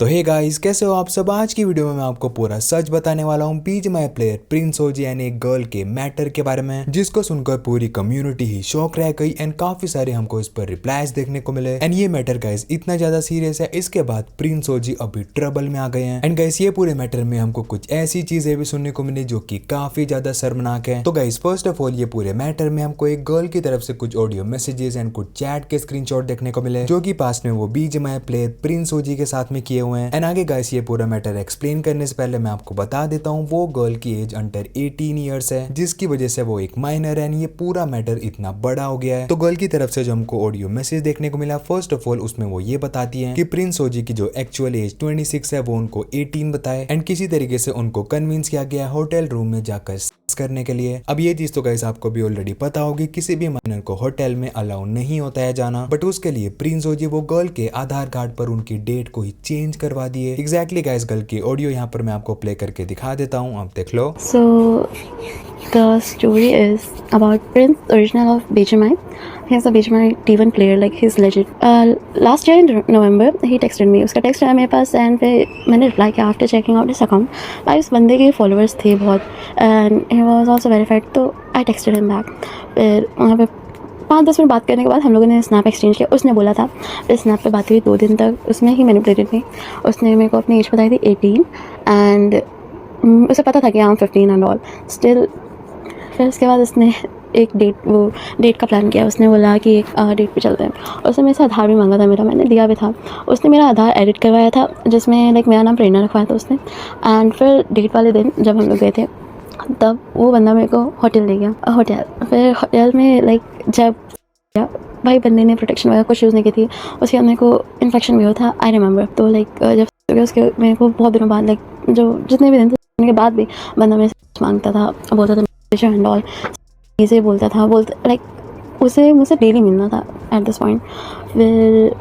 तो hey guys, कैसे हो आप सब। आज की वीडियो में मैं आपको पूरा सच बताने वाला हूँ बीजीएमआई प्लेयर प्रिंस ओजी यानी एक गर्ल के मैटर के बारे में, जिसको सुनकर पूरी कम्युनिटी ही शॉक रह गई एंड काफी सारे हमको इस पर रिप्लाईज देखने को मिले। एंड ये मैटर गाइस इतना ज्यादा सीरियस है, इसके बाद प्रिंस ओजी अभी ट्रबल में आ गए हैं। एंड गाइस ये पूरे मैटर में हमको कुछ ऐसी चीजें भी सुनने को मिली जो की काफी ज्यादा शर्मनाक है। तो गाइस फर्स्ट ऑफ ऑल ये पूरे मैटर में हमको एक गर्ल की तरफ से कुछ ऑडियो मैसेजेस एंड कुछ चैट के स्क्रीनशॉट देखने को मिले, जो की पास्ट में वो बीजीएमआई प्लेयर प्रिंस ओजी के साथ में किए हुए हैं। एंड आगे गाइस ये पूरा मैटर एक्सप्लेन करने से पहले मैं आपको बता देता हूँ वो गर्ल की एज अंडर 18 इयर्स है, जिसकी वजह से वो एक माइनर है। ये पूरा मैटर इतना बड़ा हो गया है। तो गर्ल की तरफ से जो हमको ऑडियो मैसेज देखने को मिला, फर्स्ट ऑफ ऑल उसमें वो ये बताती है कि प्रिंस ओजी की जो एक्चुअल एज 26 है वो उनको 18 बताए एंड किसी तरीके से उनको कन्विंस किया गया होटल रूम में जाकर करने के लिए। अब ये चीज तो गाइस आपको भी ऑलरेडी पता होगी, किसी भी माइनर को होटल में अलाउ नहीं होता है जाना, बट उसके लिए प्रिंस ओजी वो गर्ल के आधार कार्ड पर उनकी डेट को ही चेंज करवा दिए। एग्जैक्टली गाइस गर्ल की ऑडियो यहाँ पर मैं आपको प्ले करके दिखा देता हूँ, आप देख लो। So the story is about Prince, original of BGMI. He's a BGMI T1 player, like he's legit. Last year in November, he texted me. उसका टेक्स्ट आया मेरे पास एंड फिर मैंने रिप्लाई किया after checking out his account. भाई उस बंदे के फॉलोअर्स थे बहुत and he was also verified, तो आई टेक्स्टेड हिम बैक। फिर वहाँ पे 5-10 मिनट बात करने के बाद हम लोगों ने स्नैप एक्सचेंज किया। उसने बोला था, फिर स्नैप पे बात हुई 2 दिन तक, उसमें ही मैनिपुलेटेड थी। उसने मेरे को अपनी एज बताई थी 18 एंड उसे पता था कि I am 15 and all still. फिर उसके बाद उसने एक डेट का प्लान किया। उसने बोला कि एक डेट पे चलते हैं। उसने मेरे से आधार भी मांगा था मेरा, मैंने दिया भी था। उसने मेरा आधार एडिट करवाया था जिसमें लाइक मेरा नाम प्रेरणा रखवाया था उसने। एंड फिर डेट वाले दिन जब हम लोग गए थे तब वो बंदा मेरे को होटल ले गया। फिर होटल में लाइक जब भाई बंदे ने प्रोटेक्शन वगैरह कुछ यूज़ नहीं की थी। उसके बाद मेरे को इन्फेक्शन भी हुआ था, आई रिमेंबर। तो लाइक जब उसके मेरे को बहुत दिनों बाद लाइक जो जितने भी दिन थे उनके बाद भी बंदा मेरे से मांगता था, बोलता था एंड ऑल चीज़ें बोलता लाइक उसे मुझसे डेली मिलना था एट दिस पॉइंट। फिर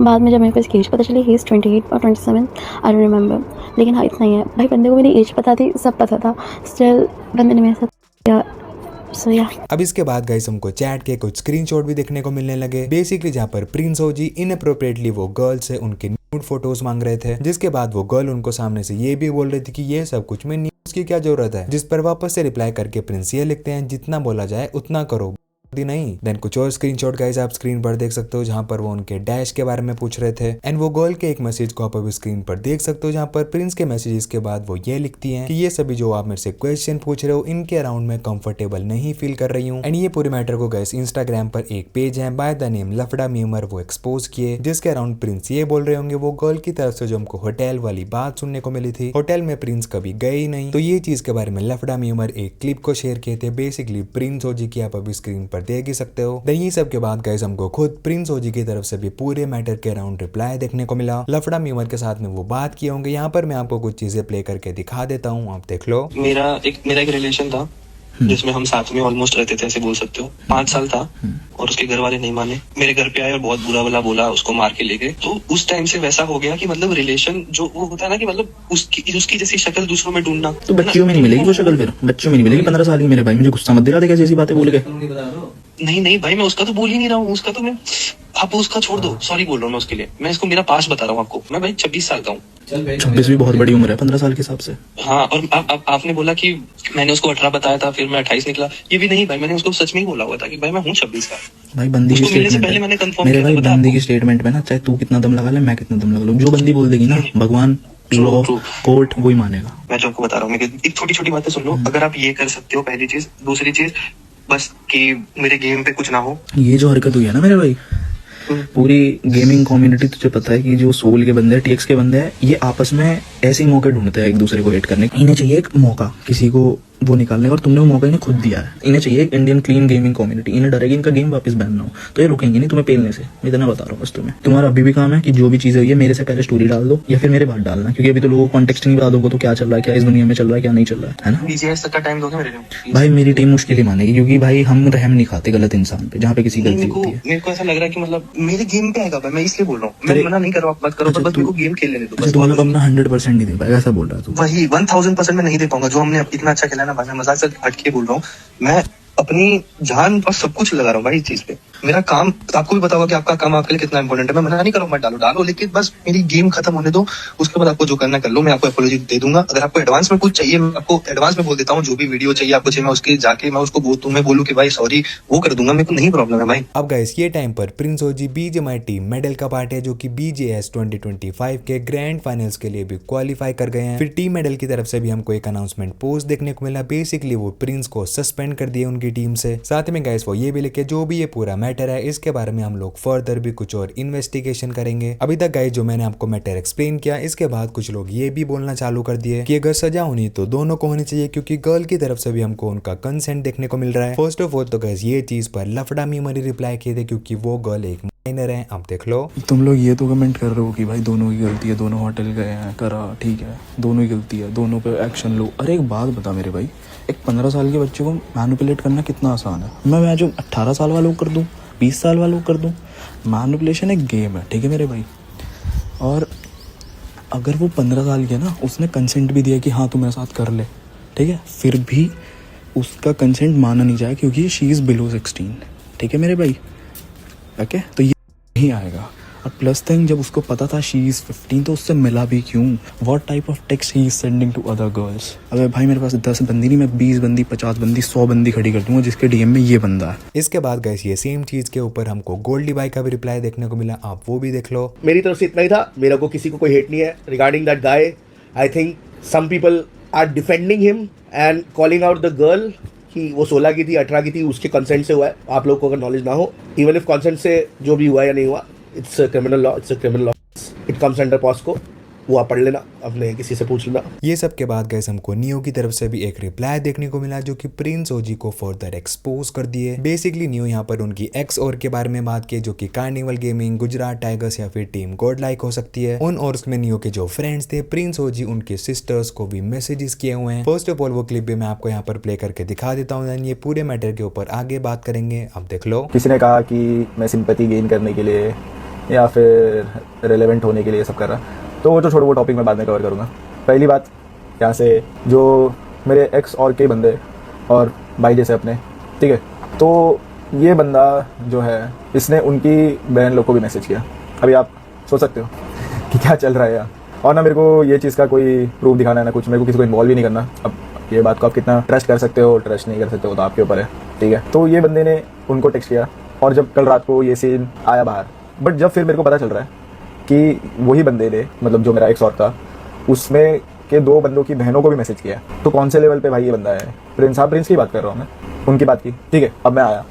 बाद में जब मेरे को इसकी एज पता चली, ही इज़ 28 और 27, आई डोंट रिमेंबर। लेकिन हाँ इतना ही है भाई, बंदे को मेरी एज पता थी, सब पता था, स्टिल बंदे ने मेरे साथ So, yeah. अब इसके बाद गाइस हमको चैट के कुछ स्क्रीनशॉट भी देखने को मिलने लगे, बेसिकली जहाँ पर प्रिंस ओजी इनअप्रोप्रिएटली वो गर्ल से उनके न्यूड फोटोज मांग रहे थे, जिसके बाद वो गर्ल उनको सामने से ये भी बोल रही थी कि ये सब कुछ में न्यूज की क्या जरूरत है, जिस पर वापस से रिप्लाई करके प्रिंस ये लिखते हैं जितना बोला जाए उतना करो नहीं। देन कुछ और स्क्रीनशॉट गाइस आप स्क्रीन पर देख सकते हो, जहां पर वो उनके डैश के बारे में पूछ रहे थे। एंड वो गर्ल के एक मैसेज को आप अभी स्क्रीन पर देख सकते हो, जहां पर प्रिंस के मैसेजेस के बाद वो ये लिखती हैं कि ये सभी जो आप मेरे से क्वेश्चन पूछ रहे हो इनके अराउंड में कंफर्टेबल नहीं फील कर रही हूँ। एंड ये पूरे मैटर को गाइस इंस्टाग्राम पर एक पेज है बाय द नेम लफड़ा मीमर वो एक्सपोज किए, जिसके अराउंड प्रिंस ये बोल रहे होंगे वो गर्ल की तरफ से जो हमको होटल वाली बात सुनने को मिली थी, होटल में प्रिंस कभी गए ही नहीं। तो ये चीज के बारे में लफड़ा मीमर एक क्लिप को शेयर किए थे, बेसिकली प्रिंस ओजी की आप अभी स्क्रीन पर देख ही सकते हो। ये सब के बाद गाइस हमको खुद प्रिंस ओजी की तरफ से भी पूरे मैटर के अराउंड रिप्लाई देखने को मिला। लफड़ा मीमर के साथ में वो बात किए होंगे, यहाँ पर मैं आपको कुछ चीजें प्ले करके दिखा देता हूँ, आप देख लो। मेरा एक रिलेशन था जिसमें हम साथ में ऑलमोस्ट रहते थे, ऐसे बोल सकते हो। 5 साल था और उसके घर वाले नहीं माने, मेरे घर पे आए और बहुत बुरा भला बोला, उसको मार के ले गए। तो उस टाइम से वैसा हो गया कि मतलब रिलेशन जो वो होता है ना कि मतलब उसकी जैसी शक्ल दूसरों में ढूंढना। तो बच्चियों में नहीं मिलेगी वो शक्ल, फिर बच्चों में नहीं मिलेगी। 15 साल की मेरे भाई, मुझे गुस्सा मत दिला दे कैसी बातें बोल के। नहीं भाई, मैं उसका तो बोल ही नहीं रहा हूँ। उसका तो मैं आप उसका छोड़ दो, सॉरी बोल रहा हूँ मैं उसके लिए। मैं इसको मेरा पास बता रहा हूँ आपको। मैं भाई 26 साल का हूँ। 26 भी बहुत बड़ी उम्र है 15 साल के हिसाब से। हाँ, और आपने बोला कि मैंने उसको 18 बताया था, फिर मैं 28 निकला। ये भी नहीं भाई, मैंने उसको सच में ही बोला हुआ था कि भाई मैं हूँ 26 का। भाई बंदी की स्टेटमेंट है मेरे भाई, बंदी की स्टेटमेंट में ना, चाहे तू कितना दम लगा ले, मैं कितना दम लगा लूं, जो बंदी बोल देगी ना, भगवान लॉ कोर्ट वही मानेगा। मैं जो आपको बता रहा हूँ, एक छोटी छोटी बातें सुन लो। अगर आप ये कर सकते हो, पहली चीज। दूसरी चीज बस कि मेरे गेम पे कुछ ना हो। ये जो हरकत हुई है ना मेरे भाई, पूरी गेमिंग कम्युनिटी तुझे पता है कि जो सोल के बंदे हैं, टीएक्स के बंदे हैं, ये आपस में ऐसे मौके ढूंढते हैं एक दूसरे को हेट करने। इन्हें चाहिए एक मौका किसी को वो निकालने का, और तुमने वो मौका इन्हें खुद दिया है। इन्हें चाहिए एक इंडियन क्लीन गेमिंग कम्युनिटी। इन्हें डरेगी इनका गेम वापस बैन ना हो, तो ये रुकेंगे नहीं तुम्हें पेलने से। इतना बता रहा हूँ बस तुम्हें। तुम्हारा अभी भी काम है कि जो भी चीजें हुई है मेरे से पहले स्टोरी डाल दो या फिर मेरे बाद डालना, क्योंकि अभी तो लोगों को कॉन्टेक्स्ट नहीं बता दोगे तो क्या चल रहा है, क्या इस दुनिया में चल रहा है, क्या नहीं चल रहा है ना। बीजीएस तक का टाइम दोगे मेरे लिए भाई? मेरी टीम मुश्किल ही मानेगी, क्योंकि भाई हम रहम नहीं खाते गलत इंसान पे, जहाँ पे किसी गलती होती है। मेरे को ऐसा लग रहा है कि मतलब मेरे गेम पे आएगा भाई, मैं इसलिए बोल रहा हूँ। मैं मना नहीं कर रहा हूँ, बात करो, बस मेरे को गेम खेलने दो। तू मतलब अपना 100% नहीं दे पाएगा, ऐसा बोल रहा तू? वही 1000% मैं नहीं दे पाऊंगा जो हमने इतना अच्छा खेला ना भाई। मैं मजाक से हट के बोल रहा हूँ, मैं अपनी जान और सब कुछ लगा रहा हूँ भाई इस चीज पे। मेरा काम, आपको भी पता होगा कि आपका काम आपके लिए कितना इंपॉर्टेंट है। मैं मना नहीं कर रहा हूं, मत डालो, लेकिन बस मेरी गेम खत्म होने दो, उसके बाद आपको जो करना कर लो। मैं आपको अपॉलॉजी दे दूंगा। अगर आपको एडवांस में कुछ चाहिए, मैं आपको एडवांस में बोल देता हूँ। जो भी वीडियो चाहिए आपको, चाहिए मैं उसके जाके मैं उसको मैं बोलूँ कि भाई सॉरी, वो कर दूंगा, मेरे को नहीं प्रॉब्लम है भाई। अब गाइस ये टाइम पर प्रिंस ओजी बीजीएमआई टीम मेडल का पार्ट है, जो कि BJS 2025 के ग्रैंड फाइनल्स के लिए भी क्वालिफाई कर गए हैं। फिर टीम मेडल की तरफ से भी हमको एक अनाउंसमेंट पोस्ट देखने को मिला। बेसिकली वो प्रिंस को सस्पेंड कर दिए उनकी टीम से। साथ में गाइस वो ये भी लिखे जो भी ये पूरा मैटर है, इसके बारे में हम लोग फर्दर भी कुछ और इन्वेस्टिगेशन करेंगे। अभी तक गाइस जो मैंने आपको मैटर एक्सप्लेन किया, इसके बाद कुछ लोग ये भी बोलना चालू कर दिए कि अगर सजा होनी तो दोनों को होनी चाहिए, क्योंकि गर्ल की तरफ से भी हमको उनका कंसेंट देखने को मिल रहा है। फर्स्ट ऑफ ऑल तो गाइस ये चीज पर लफड़ा मीमरी रिप्लाई किए थे, क्योंकि वो गर्ल एक माइनर है। अब देख लो, तुम लोग ये तो कमेंट कर रहे हो कि भाई दोनों की गलती है, दोनों होटल गए हैं, करा ठीक है, दोनों ही गलती है, दोनों पे एक्शन लो। अरे एक बात बता मेरे भाई, एक 15 साल के बच्चे को मैनिपुलेट करना कितना आसान है। मैं जो 18 साल वालों को कर दूं, 20 साल वालों को कर दूं। मैनिपुलेशन एक गेम है, ठीक है मेरे भाई। और अगर वो 15 साल की है ना, उसने कंसेंट भी दिया कि हाँ तू मेरे साथ कर ले, ठीक है, फिर भी उसका कंसेंट माना नहीं जाए, क्योंकि शी इज़ बिलो 16, ठीक है मेरे भाई। ओके, तो ये नहीं आएगा। और प्लस थिंग, जब उसको पता था शी इज़ 15, तो उससे मिला भी क्यों? What type of text he is sending to other girls? अबे भाई मेरे पास 10 बंदी नहीं, मैं 20 बंदी, 50 बंदी, 100 बंदी खड़ी कर दूंगा जिसके डीएम में ये बंदा है। इसके बाद गाइस ये सेम चीज के ऊपर हमको गोल्डी बाई का भी रिप्लाई देखने को मिला। आप वो भी देख लो। मेरी तरफ से इतना ही था। मेरे को किसी को कोई हेट नहीं है regarding that guy. I think some people are defending him and calling out the girl कि वो 16 की थी, 18 की थी, उसके कंसेंट से हुआ है। आप लोग को अगर नॉलेज ना हो, इवन इफ कंसेंट से जो भी हुआ या नहीं हुआ, it's criminal law, it's a criminal law, it comes under POCSO. वो आप पढ़ लेना, अपने किसी से पूछ लेना। ये सब के बाद गाइस हमको नियो की तरफ से भी एक रिप्लाई देखने को मिला, जो कि प्रिंस ओजी को फर्दर एक्सपोज कर दिए। बेसिकली नियो यहाँ पर उनकी एक्स और के बारे में बात की, जो कि कार्निवल गेमिंग, गुजरात टाइगर्स या फिर टीम गॉड लाइक हो सकती है। उन और में नियो के जो फ्रेंड्स थे, प्रिंस ओजी उनके सिस्टर्स को भी मैसेजेस किए हुए हैं। फर्स्ट ऑफ ऑल वो क्लिप भी मैं आपको यहाँ पर प्ले करके दिखा देता हूँ, देन ये पूरे मैटर के ऊपर आगे बात करेंगे। अब देख लो। किसी ने कहा कि मैं सिंपैथी गेन करने के लिए या फिर रेलेवेंट होने के लिए सब कर रहा, तो वो जो छोड़ो, वो टॉपिक मैं बाद में कवर करूँगा। पहली बात, यहाँ से जो मेरे एक्स और के बंदे और भाई जैसे अपने, ठीक है, तो ये बंदा जो है, इसने उनकी बहन लोग को भी मैसेज किया। अभी आप सोच सकते हो कि क्या चल रहा है यहाँ। और ना मेरे को ये चीज़ का कोई प्रूफ दिखाना है ना कुछ, मेरे को किसी को इन्वॉल्व ही नहीं करना। अब ये बात को आप कितना ट्रस्ट कर सकते हो, ट्रस्ट नहीं कर सकते हो, तो आपके ऊपर है, ठीक है। तो ये बंदे ने उनको टेक्स्ट किया, और जब कल रात को ये सीन आया बाहर, बट जब फिर मेरे को पता चल रहा है कि वही बंदे ने, मतलब जो मेरा एक्स और था, उसमें के 2 बंदों की बहनों को भी मैसेज किया। तो कौन से लेवल पे भाई ये बंदा है? प्रिंस, हाँ प्रिंस की बात कर रहा हूँ मैं, उनकी बात की, ठीक है। अब मैं आया,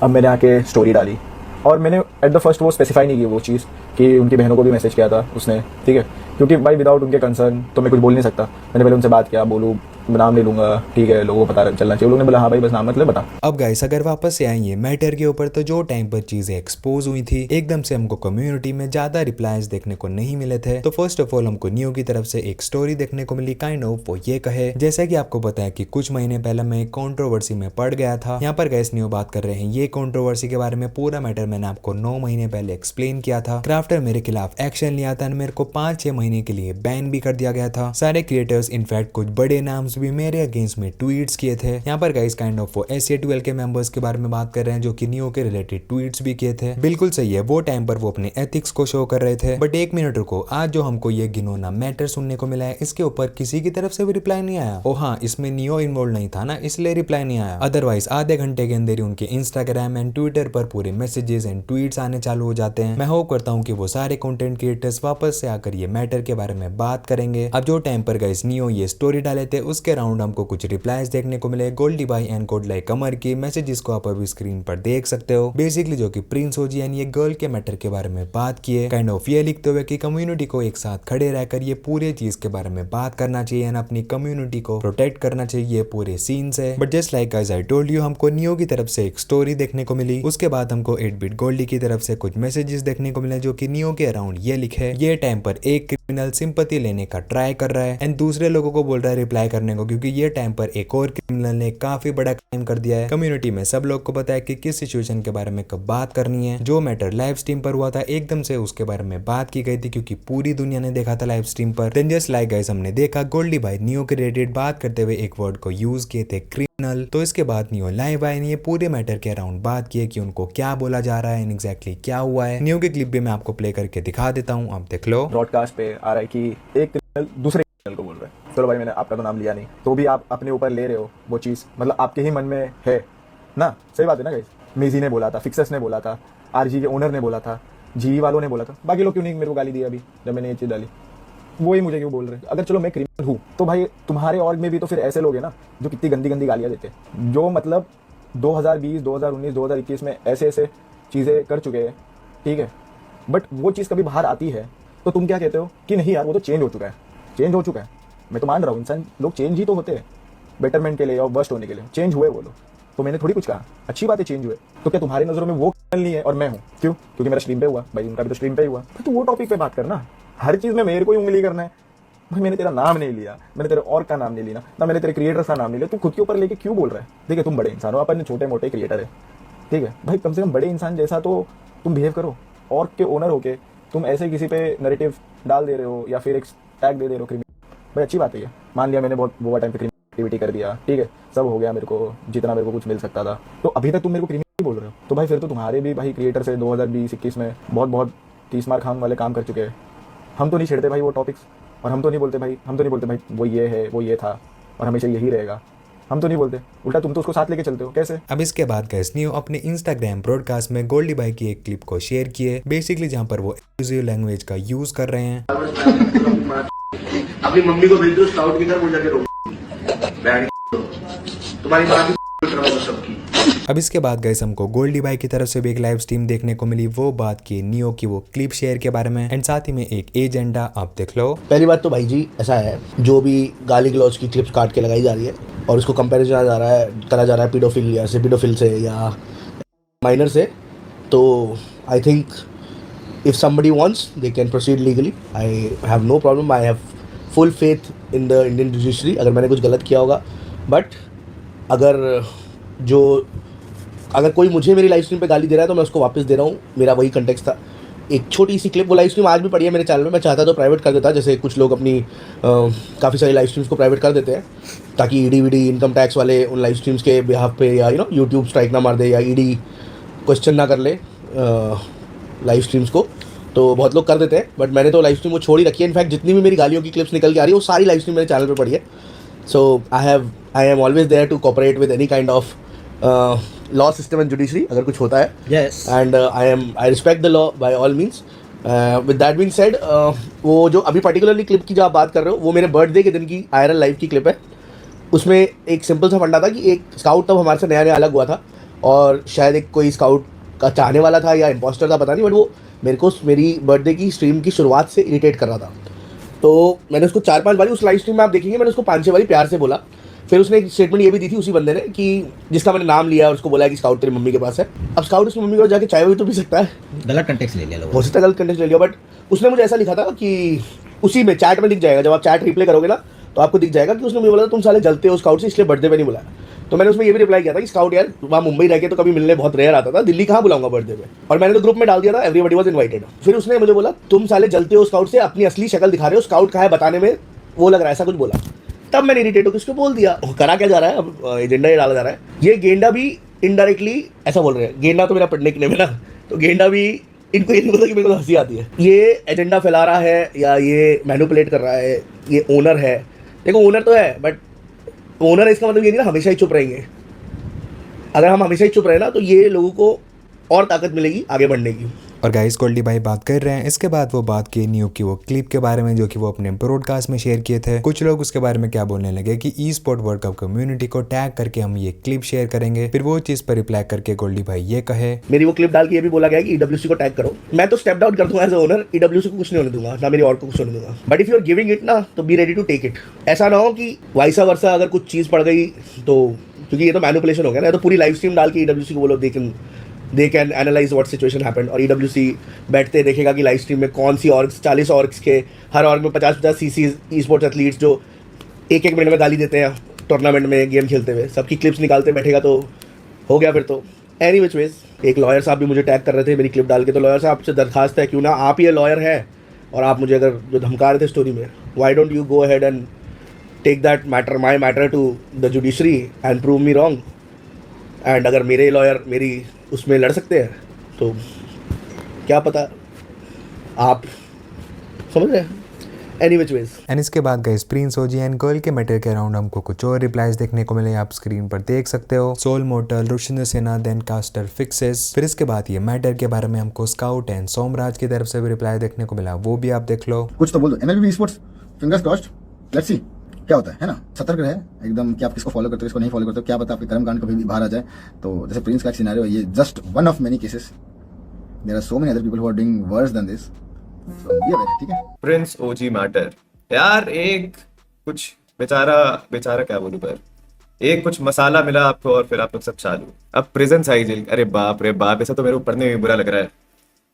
अब मैंने आके स्टोरी डाली, और मैंने एट द फर्स्ट वो स्पेसिफाई नहीं की वो चीज़ कि उनकी बहनों को भी मैसेज किया था उसने, ठीक है, क्योंकि भाई विदाउट उनके कंसर्न तो मैं कुछ बोल नहीं सकता। मैंने पहले उनसे बात किया, बोलूँ नाम ले लूंगा, ठीक है, लोगों को पता चलना चाहिए। लोगों ने बोला हाँ भाई बस नाम मतलब बता। अब गाइस अगर वापस से आएंगे मैटर के ऊपर, तो जो टाइम पर चीजें एक्सपोज हुई थी, एकदम से हमको कम्युनिटी में ज्यादा रिप्लाईज देखने को नहीं मिले थे। तो फर्स्ट ऑफ ऑल हमको नियो की तरफ से एक स्टोरी देखने को मिली, काइंड ऑफ वो ये कहे, जैसा कि आपको पता है कि कुछ महीने पहले मैं एक कंट्रोवर्सी में पड़ गया था। यहाँ पर गाइस नियो बात कर रहे हैं ये कंट्रोवर्सी के बारे में। पूरा मैटर मैंने आपको 9 महीने पहले एक्सप्लेन किया था। क्राफ्टर मेरे खिलाफ एक्शन लिया था, मेरे को 5-6 महीने के लिए बैन भी कर दिया गया था। सारे क्रिएटर्स, इनफैक्ट कुछ बड़े नाम्स भी मेरे अगेंस्ट में ट्वीट्स किए थे। यहाँ पर गाइस काइंड ऑफ वो SA12 के मेंबर्स के बारे में बात कर रहे हैं, जो कि नियो के रिलेटेड ट्वीट्स भी किए थे। बिल्कुल सही है, वो टाइम पर वो अपने एथिक्स को शो कर रहे थे। बट एक मिनट रुको, आज जो हमको ये घिनौना मैटर सुनने को मिला है, इसके ऊपर किसी की तरफ से भी रिप्लाई नहीं आया। ओ हाँ, इसमें नियो इन्वॉल्व नहीं था ना, इसलिए रिप्लाई नहीं आया। अदरवाइज आधे घंटे के अंदर ही उनके इंस्टाग्राम एंड ट्विटर पर पूरे मैसेजेस एंड ट्वीट्स आने चालू हो जाते हैं। मैं होप करता हूँ कि वो सारे कंटेंट क्रिएटर्स वापस से आकर ये मैटर के बारे में बात करेंगे। अब जो टाइम पर गाइस नियो ये स्टोरी डाले थे, उसके अराउंड हमको कुछ रिप्लाईज देखने को मिले गोल्डी बाई एंड गॉड लाइक कमर की मैसेजेस को आप अभी स्क्रीन पर देख सकते हो। बेसिकली जो कि प्रिंस ओजी यानी ये गर्ल के मैटर के बारे में बात किए, काइंड ऑफ ये लिखते हुए कि कम्युनिटी को एक साथ खड़े रहकर ये पूरे चीज के बारे में बात करना चाहिए एंड अपनी कम्युनिटी को प्रोटेक्ट करना चाहिए पूरे सीन से। But just like guys I told you, हमको नियो की तरफ से एक स्टोरी देखने को मिली, उसके बाद हमको 8-बिट गोल्डी की तरफ से कुछ मैसेजेस देखने को मिले, जो कि नियो के अराउंड ये लिखे, ये टाइम पर एक क्रिमिनल सिंपैथी लेने का ट्राई कर रहा है एंड दूसरे लोगों को बोल रहा है रिप्लाई करने जाएंगे क्योंकि ये टाइम पर एक और क्रिमिनल ने काफी बड़ा क्राइम कर दिया है। कम्युनिटी में सब लोग को पता है कि किस सिचुएशन के बारे में कब बात करनी है। जो मैटर लाइव स्ट्रीम पर हुआ था एकदम से उसके बारे में बात की गई थी क्योंकि पूरी दुनिया ने देखा था लाइव स्ट्रीम पर। देन जस्ट लाइक गाइस हमने देखा गोल्डी भाई नियो के रिलेटेड बात करते हुए एक वर्ड को यूज किए थे क्रिमिनल। तो इसके बाद नियो लाइव आए ने ये पूरे मैटर के अराउंड बात की है कि उनको क्या बोला जा रहा है, एग्जैक्टली क्या हुआ है। नियो की क्लिप भी मैं आपको प्ले करके दिखा देता हूँ, आप देख लो। ब्रॉडकास्ट पे आ रहा है कि एक क्रिमिनल दूसरे क्रिमिनल को बोल रहा है। चलो भाई मैंने आपका तो नाम लिया नहीं, तो भी आप अपने ऊपर ले रहे हो वो चीज़, मतलब आपके ही मन में है ना। सही बात है ना गाइस। मेजी ने बोला था, फिक्सर्स ने बोला था, आरजी के ओनर ने बोला था, जी वालों ने बोला था, बाकी लोग क्यों नहीं मेरे को गाली दी अभी जब मैंने ये चीज़ डाली, वो ही मुझे क्यों बोल रहे हैं। अगर चलो मैं क्रिमिनल हूँ तो भाई तुम्हारे ऑर्ग में भी तो फिर ऐसे लोग हैं ना जो कितनी गंदी गंदी गालियाँ देते हैं, जो मतलब 2020, 2019, 2021 में ऐसे ऐसे चीज़ें कर चुके हैं, ठीक है। बट वो चीज़ कभी बाहर आती है तो तुम क्या कहते हो कि नहीं यार वो तो चेंज हो चुका है, चेंज हो चुका है। मैं तो मान रहा हूँ इंसान लोग चेंज ही तो होते हैं बेटरमेंट के लिए और वर्स्ट होने के लिए, चेंज हुए वो लोग। तो मैंने थोड़ी कुछ कहा, अच्छी बात है चेंज हुए। तो क्या तुम्हारी नज़रों में वो क्रिमिनल नहीं है और मैं हूँ? क्यों? क्योंकि मेरा स्ट्रीम पे हुआ भाई, उनका भी तो स्ट्रीम पे ही हुआ। तो वो टॉपिक पे बात करना, हर चीज़ में मेरे को ही उंगली करना है। भाई मैंने तेरा नाम नहीं लिया, मैंने तेरे और का नाम नहीं लिया ना, मैंने तेरे क्रिएटर्स का नाम नहीं लिया, तू खुद के ऊपर लेके क्यों बोल रहा है? देखिए तुम बड़े इंसान हो, अपन छोटे मोटे क्रिएटर है, ठीक है भाई, कम से कम बड़े इंसान जैसा तो तुम बिहेव करो। और के ओनर होके तुम ऐसे किसी पे नैरेटिव डाल दे रहे हो या फिर एक टैग दे रहे हो क्रिमिनल, भाई अच्छी बात है ये। मान लिया मैंने बहुत वो टाइम पे क्रिमिनल कर दिया, ठीक है, सब हो गया, मेरे को जितना मेरे को कुछ मिल सकता था, तो अभी तक तुम मेरे को क्रिमिनल बोल रहे हो। तो भाई फिर तो तुम्हारे भी भाई क्रिएटर से 2020-21 में बहुत 30 मार खान वाले काम कर चुके हैं। हम तो नहीं छेड़ते भाई वो टॉपिक्स, और हम तो नहीं बोलते भाई वो ये है, वो ये था और हमेशा यही रहेगा, हम तो नहीं बोलते। उल्टा तुम तो उसको साथ लेके चलते हो, कैसे? अब इसके बाद गाइस नियो अपने इंस्टाग्राम ब्रॉडकास्ट में गोल्डी भाई की एक क्लिप को शेयर किए, बेसिकली जहां पर वो एक्सक्लूसिव लैंग्वेज का यूज कर रहे हैं। अपनी मम्मी को भेज दो स्काउट की तरफ, मुझे जाके रोक तुम्हारी माँ की सबकी। अब इसके बाद गाइस हमको गोल्डी भाई की तरफ से भी एक लाइव स्ट्रीम देखने को मिली, वो बात की नियो की वो क्लिप शेयर के बारे में एंड साथ ही में एक एजेंडा, आप देख लो। पहली बात तो भाई जी ऐसा है, जो भी गाली गलौज की क्लिप्स काट के लगाई जा रही है और उसको कंपेरिजन करा जा रहा है पीडोफिल से या माइनर से, तो I think if somebody wants they can proceed legally. I have no problem, I have full faith in the Indian judiciary अगर मैंने कुछ गलत किया होगा। बट अगर कोई मुझे मेरी लाइव स्ट्रीम पे गाली दे रहा है तो मैं उसको वापस दे रहा हूँ, मेरा वही कंटेक्स्ट था। एक छोटी सी क्लिप, वो लाइव स्ट्रीम आज भी पड़ी है मेरे चैनल में, मैं चाहता तो प्राइवेट कर देता, जैसे कुछ लोग अपनी काफ़ी सारी लाइव स्ट्रीम्स को प्राइवेट कर देते हैं ताकि ईडी इनकम टैक्स वाले उन लाइव स्ट्रीम्स के बिहाफ पे या यूट्यूब स्ट्राइक ना मार दे या ईडी क्वेश्चन ना कर ले लाइव स्ट्रीम्स को, तो बहुत लोग कर देते हैं। बट मैंने तो लाइव स्ट्रीम वो छोड़ ही रखी है। इनफैक्ट जितनी भी मेरी गालियों की क्लिप्स निकल के आ रही है वो सारी लाइव स्ट्रीम मेरे चैनल पर पड़ी है। So I am always there to cooperate with any kind of law system and judiciary अगर कुछ होता है, and I respect the law by all means. With that being said, वो जो अभी पर्टिकुलरली क्लिप की जो आप बात कर रहे हो वो मेरे बर्थडे के दिन की आयरल लाइव की क्लिप है। उसमें एक सिंपल सा फंडा था कि एक स्काउट तब हमारे से नया अलग हुआ था और शायद एक कोई स्काउट का चाहने वाला था या इम्पोस्टर था, पता नहीं, बट वो मेरे को मेरी बर्थडे की स्ट्रीम की शुरुआत से इरिटेट कर रहा था। तो मैंने उसको 4-5 बारी उस लाइव स्ट्रीम में आप देखेंगे मैंने उसको 5-6 बारी प्यार से बोला। फिर उसने एक स्टेटमेंट ये भी दी थी उसी बंदे ने कि जिसका मैंने नाम लिया और उसको बोला कि स्काउट तेरी मम्मी के पास है। अब स्काउट उसकी मम्मी को जाके चाय भी तो पी सकता है, गलत कंटेक्स्ट ले लिया, हो सकता है गलत कंटेक्स्ट ले लिया। बट उसने मुझे ऐसा लिखा था कि उसी में चैट में दिख जाएगा, जब आप चैट रिप्ले करोगे ना तो आपको दिख जाएगा कि उसने मुझे बोला तुम साले जलते हो स्काउट से, इसलिए बर्थडे पे नहीं बुलाया। तो मैंने उसमें ये भी रिप्लाई किया था कि स्काउट यार वहाँ मुंबई रह के तो कभी मिलने बहुत रेयर आता था, दिल्ली कहाँ बुलाऊंगा बर्थडे पे, और मैंने तो ग्रुप में डाल दिया था एवरीबॉडी वाज इनवाइटेड। फिर उसने मुझे बोला तुम साले जलते हो स्काउट से, अपनी असली शक्ल दिखा रहे हो, स्काउट कहाँ है बताने में वो लग रहा है, ऐसा कुछ बोला। तब मैंने इरिटेट होकर उसको बोल दिया। करा क्या जा रहा है, अब एजेंडा ये डाला जा रहा है। ये गेंडा भी इनडायरेक्टली ऐसा बोल रहे हैं, गेंडा तो मेरा पढ़ने के नेम है ना, तो गेंडा भी इनको ये नहीं पता कि मेरे को हंसी आती है। ये एजेंडा फैला रहा है या ये मैनिपुलेट कर रहा है, ये ओनर है। देखो ओनर तो है बट ओनर है इसका मतलब ये नहीं ना हमेशा ही चुप रहेंगे। अगर हम हमेशा ही चुप रहे ना तो ये लोगों को और ताकत मिलेगी आगे बढ़ने की। और गाइस गोल्डी भाई बात कर रहे हैं। इसके बाद वो बात की नियो की वो क्लिप के बारे में जो कि वो अपने ब्रॉडकास्ट में शेयर किए थे। कुछ लोग उसके बारे में क्या बोलने लगे कि ई स्पोर्ट वर्ल्ड कप कम्युनिटी को टैग करके हम ये क्लिप शेयर करेंगे। फिर वो चीज पर रिप्लाई करके गोल्डी भाई ये कहे, मेरी वो क्लिप डाल के ये भी बोला गया कि ईडब्ल्यूसी को टैग करो। मैं तो स्टेप डाउन कर दूंगा एज अ ओनर, ईडब्ल्यूसी को कुछ नहीं होने दूंगा, ना मेरी और को कुछ होने दूंगा। But if you are giving it ना तो be ready to take it. ऐसा ना हो कि वाइसा वर्सा अगर कुछ चीज़ पड़ गई तो, क्योंकि ये तो मैनिपुलेशन हो गया ना, तो पूरी लाइव स्ट्रीम डाल के ईडब्ल्यूसी को बोलो they can analyse what situation happened, और ईडब्ल्यूसी बैठते देखेगा कि लाइव स्ट्रीम में कौन सी ऑर्ग्स, 40 ऑर्ग्स के हर ऑर्ग में 50-50 सीसी ई स्पोर्ट्स एथलीट्स जो एक एक मिनट में गाली देते हैं टूर्नामेंट में गेम खेलते हुए, सबकी क्लिप्स निकालते बैठेगा तो हो गया फिर तो। एनी विच वेज, एक लॉयर साहब भी मुझे टैग कर रहे थे मेरी क्लिप डाल के, तो लॉयर साहब आपसे दरखास्त है, क्यों ना आप ये लॉयर हैं और आप मुझे अगर जो धमका रहे थे स्टोरी में, why don't you go ahead and take that matter, my matter to the judiciary and prove me wrong. And अगर मेरे लॉयर मेरी उसमें लड़ सकते हैं तो क्या पता, आप समझ रहे हैं। एनी विच वेज, एंड इसके बाद guys Prince OG and girl के मैटर के अराउंड हमको कुछ और रिप्लाईज देखने को मिले, आप स्क्रीन पर देख सकते हो। सोल मोटल, रुशिंदर सेना, देन कास्टर फिक्सेस। फिर इसके बाद ये मैटर के बारे में हमको स्काउट एंड सोमराज की तरफ से भी रिप्लाई देखने को मिला, वो भी आप देख लो। कुछ तो बोल दो। MLB sports, fingers crossed, let's see क्या होता है ना। सतर्क रहे एकदम कि आप किसको फॉलो करते हो किसको नहीं फॉलो करते हो, क्या पता आपके कर्मकांड कभी भी बाहर आ जाए। तो जैसे प्रिंस का एक सिनेरियो है, ये just one of many cases, there are so many other people who are doing worse than this, so be aware, ठीक है। प्रिंस ओजी मैटर यार, एक कुछ बेचारा क्या बोलूं, पर एक कुछ मसाला मिला आपको और फिर आप लोग सब चालू। अब प्रिजन साई जेल, अरे बाप रे बाप, ऐसा तो मेरे को पढ़ने में बुरा लग रहा है।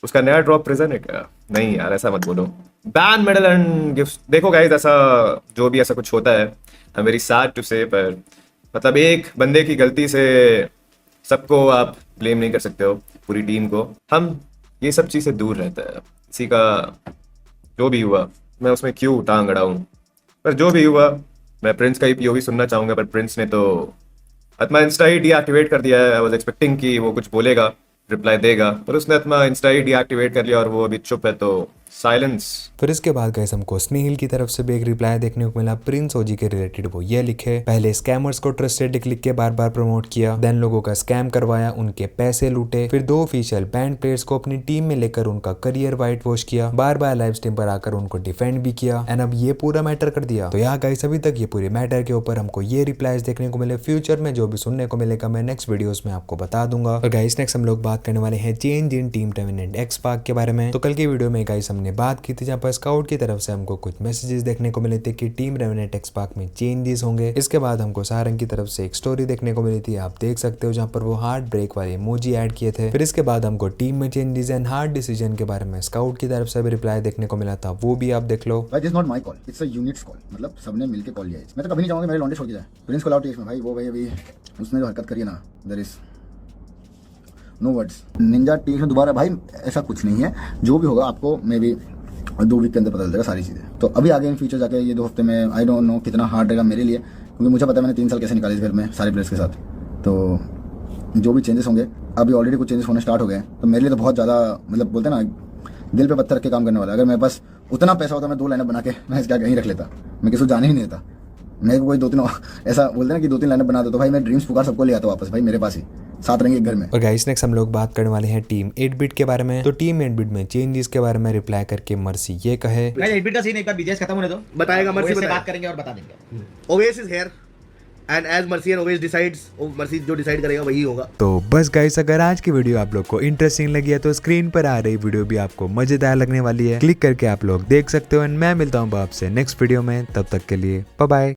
उसका नया ड्रॉप प्रिजन है क्या? नहीं यार, ऐसा मत बोलो। बैन मेडल एंड गिफ्ट, देखो गाइस, ऐसा जो भी ऐसा कुछ होता है, I am very sad to say, पर मतलब एक बंदे की गलती से सबको आप ब्लेम नहीं कर सकते हो, पूरी टीम को। हम ये सब चीज़ से दूर रहते हैं, किसी का जो भी हुआ मैं उसमें क्यों टांग अड़ाऊं, पर जो भी हुआ मैं प्रिंस का ही POV सुनना चाहूंगा। पर प्रिंस ने तो अपना इंस्टा ही डीएक्टिवेट कर दिया है। आई वाज एक्सपेक्टिंग कि वो कुछ बोलेगा, रिप्लाई देगा, पर उसने अपना इंस्टा ही डीएक्टिवेट कर लिया और वो अभी चुप है, तो साइलेंस। फिर इसके बाद गाइस हमको स्नेहिल की तरफ से भी एक रिप्लाई देखने को मिला प्रिंस ओजी के रिलेटेड। वो ये लिखे, पहले स्कैमर्स को ट्रस्टेड लिख के बार बार प्रमोट किया, देन लोगों का स्कैम करवाया, उनके पैसे लूटे, फिर 2 ऑफिशियल बैंड प्लेयर्स को अपनी टीम में लेकर उनका करियर वाइट वॉश किया, बार बार लाइव स्ट्रीम पर आकर उनको डिफेंड भी किया, एंड अब ये पूरा मैटर कर दिया। तो यहाँ गाइस अभी तक ये पूरे मैटर के ऊपर हमको ये रिप्लाईज देखने को मिले। फ्यूचर में जो भी सुनने को मिलेगा मैं नेक्स्ट वीडियोस में आपको बता दूंगा। और गाइस नेक्स्ट हम लोग बात करने वाले हैं change in team revenant x park के बारे में। तो कल की वीडियो में गाइस हमने बात की थी जहाँ पर स्काउट की तरफ से हमको कुछ मैसेजेस देखने को मिले थे कि टीम रेवेनेंट एक्स पार्क में चेंजेस होंगे। इसके बाद हमको सारंग की तरफ से एक स्टोरी देखने को मिली थी, आप देख सकते हो, जहाँ पर वो हार्ट ब्रेक वाले इमोजी ऐड किए थे। फिर इसके बाद हमको टीम में चेंजेस एंड हार्ड डिसीजन के बारे में स्काउट की तरफ से भी रिप्लाई देखने को मिला था, वो भी आप देख लो। भाई this not my call, it's a units call, मतलब सबने मिलके कॉल लिया है। मैं तो कभी नहीं चाहूंगा मेरे लॉन्डे छोड़ के जाए। प्रिंस को लाओ टीएक्स में भाई, वो भाई अभी उसने जो हरकत करी है ना, there is no words. Ninja TX में दोबारा भाई ऐसा कुछ नहीं है, जो भी होगा आपको मे बी 2 वीक के अंदर पता चल जाएगा सारी चीज़ें। तो अभी आगे इन फ्यूचर जाके ये 2 हफ्ते में आई डोंट नो कितना हार्ड रहेगा मेरे लिए, क्योंकि मुझे पता है मैंने 3 साल कैसे निकाले इस घर में सारे प्लेयर्स के साथ। तो जो भी चेंजेस होंगे, अभी ऑलरेडी कुछ चेंजेस होने स्टार्ट हो गए हैं, तो मेरे लिए तो बहुत ज़्यादा, मतलब बोलते हैं ना, दिल पे पत्थर रख के काम करने वाला है। अगर मेरे पास उतना पैसा होता मैं 2 लाइनअप बना के मैं क्या कहीं रख लेता, मैं किसी को जाने ही नहीं देता। मेरे को कोई 2-3 ऐसा बोलते हैं ना कि 2-3 लाइनअप बना दो, तो भाई मैं ड्रीम्स पुकार सबको ले आता वापस भाई मेरे पास ही, साथ रहेंगे एक घर में। और गाइस नेक्स्ट हम लोग बात करने वाले हैं टीम 8-बिट के बारे में। तो टीम 8-बिट में चेंजेस के बारे में रिप्लाई करके मर्सी ये कहे, गाइस 8-बिट का सीन एक बार बीजेएस खत्म होने दो, बताएगा मर्सी, से बात करेंगे और बता देंगे। Owais is here and as mercy and Owais decides, mercy जो डिसाइड करेगा वही होगा। तो बस गाइस अगर आज की वीडियो आप लोग को इंटरेस्टिंग लगी है तो स्क्रीन पर आ रही वीडियो भी आपको मजेदार लगने वाली है, क्लिक करके आप लोग देख सकते हो। एंड मैं मिलता हूँ आपसे नेक्स्ट वीडियो में, तब तक के लिए बाय बाय।